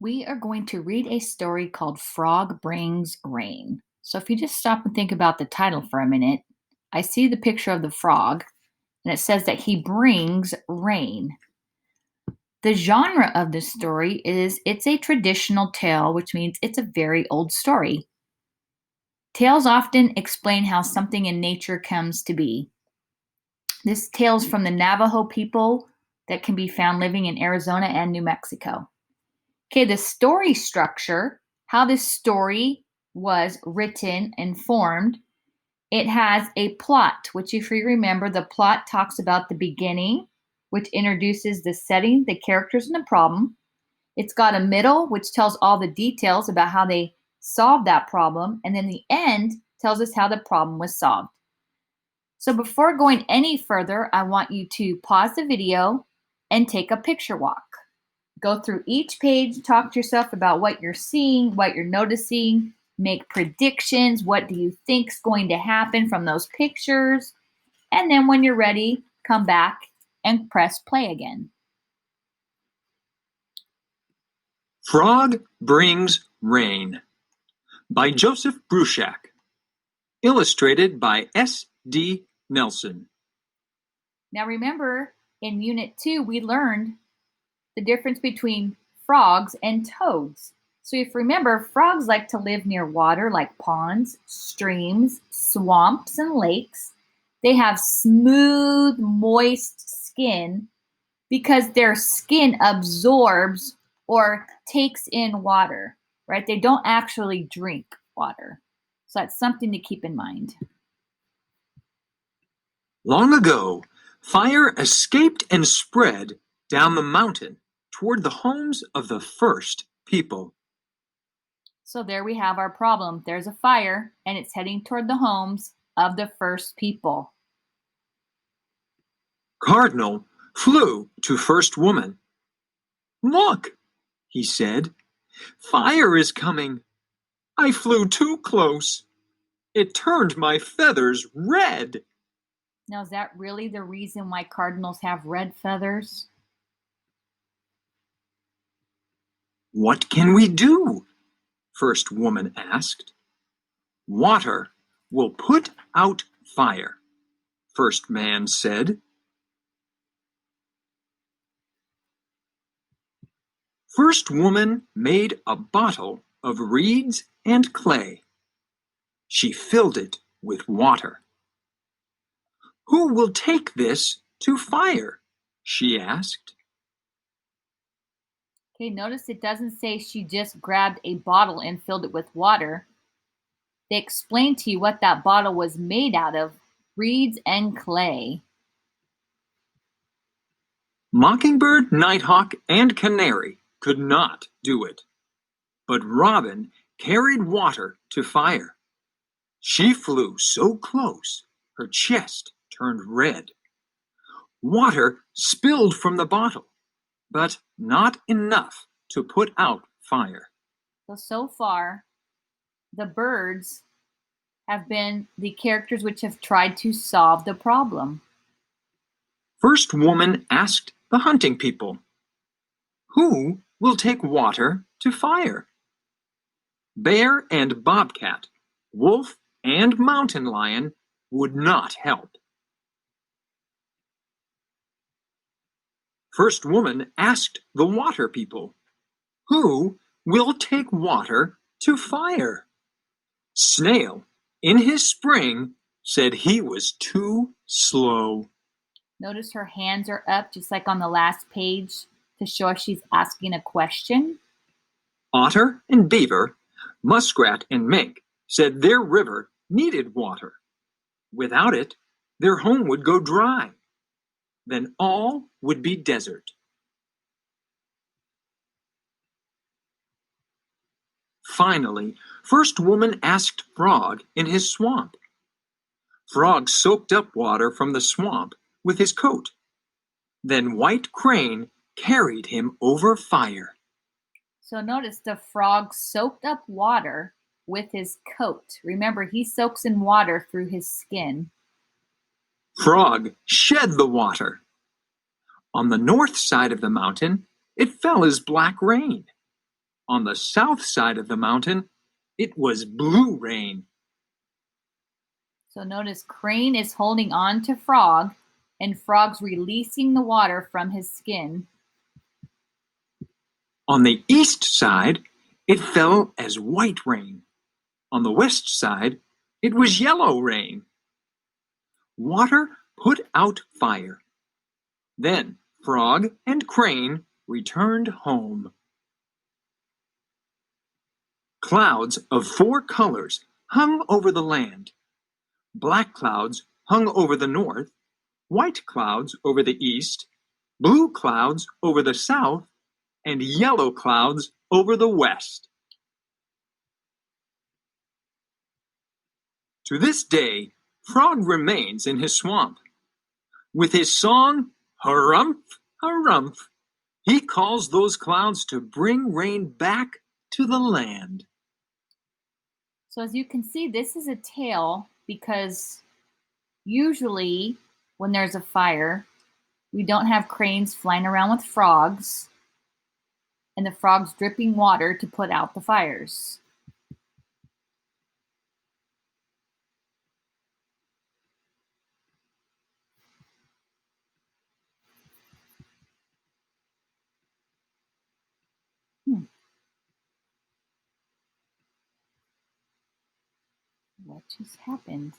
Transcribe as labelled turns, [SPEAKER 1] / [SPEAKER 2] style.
[SPEAKER 1] We are going to read a story called Frog Brings Rain. So, if you just stop and think about the title for a minute, I see the picture of the frog and it says that he brings rain. The genre of this story is it's a traditional tale, which means it's a very old story. Tales often explain how something in nature comes to be. This tale is from the Navajo people that can be found living in Arizona and New Mexico. Okay, the story structure, how this story was written and formed, it has a plot, which, if you remember, the plot talks about the beginning, which introduces the setting, the characters, and the problem. It's got a middle, which tells all the details about how they solved that problem. And then the end tells us how the problem was solved. So before going any further, I want you to pause the video and take a picture walk. Go through each page, talk to yourself about what you're seeing, what you're noticing, make predictions. What do you think's going to happen from those pictures? And then when you're ready, come back and press play again.
[SPEAKER 2] Frog Brings Rain by Joseph Bruchac. Illustrated by S.D. Nelson.
[SPEAKER 1] Now remember, in Unit 2, we learned the difference between frogs and toads. So if you remember, frogs like to live near water like ponds, streams, swamps, and lakes. They have smooth, moist skin because their skin absorbs or takes in water, right? They don't actually drink water. So that's something to keep in mind.
[SPEAKER 2] Long ago, fire escaped and spread down the mountain toward the homes of the first people.
[SPEAKER 1] So there we have our problem. There's a fire, and it's heading toward the homes of the first people.
[SPEAKER 2] Cardinal flew to First Woman. "Look," he said, "fire is coming. I flew too close. It turned my feathers red."
[SPEAKER 1] Now, is that really the reason why cardinals have red feathers?
[SPEAKER 2] "What can we do?" First Woman asked. "Water will put out fire," First Man said. First Woman made a bottle of reeds and clay. She filled it with water. "Who will take this to fire?" she asked.
[SPEAKER 1] Okay, notice it doesn't say she just grabbed a bottle and filled it with water. They explain to you what that bottle was made out of, reeds and clay.
[SPEAKER 2] Mockingbird, Nighthawk, and Canary could not do it. But Robin carried water to fire. She flew so close, her chest turned red. Water spilled from the bottle, but not enough to put out fire.
[SPEAKER 1] So far, the birds have been the characters which have tried to solve the problem.
[SPEAKER 2] First Woman asked the hunting people, "Who will take water to fire?" Bear and Bobcat, Wolf and Mountain Lion would not help. First Woman asked the water people, "Who will take water to fire?" Snail, in his spring, said he was too slow.
[SPEAKER 1] Notice her hands are up, just like on the last page, to show us she's asking a question.
[SPEAKER 2] Otter and Beaver, Muskrat and Mink said their river needed water. Without it, their home would go dry. Then all would be desert. Finally, First Woman asked Frog in his swamp. Frog soaked up water from the swamp with his coat. Then White Crane carried him over fire.
[SPEAKER 1] So notice the frog soaked up water with his coat. Remember, he soaks in water through his skin.
[SPEAKER 2] Frog shed the water. On the north side of the mountain, it fell as black rain. On the south side of the mountain, it was blue rain.
[SPEAKER 1] So notice Crane is holding on to Frog, and Frog's releasing the water from his skin.
[SPEAKER 2] On the east side, it fell as white rain. On the west side, it was yellow rain. Water put out fire. Then Frog and Crane returned home. Clouds of 4 colors hung over the land. Black clouds hung over the north, white clouds over the east, blue clouds over the south, and yellow clouds over the west. To this day, Frog remains in his swamp. With his song, Harumph, Harumph, he calls those clouds to bring rain back to the land.
[SPEAKER 1] So as you can see, this is a tale because usually when there's a fire, we don't have cranes flying around with frogs and the frogs dripping water to put out the fires. What just happened?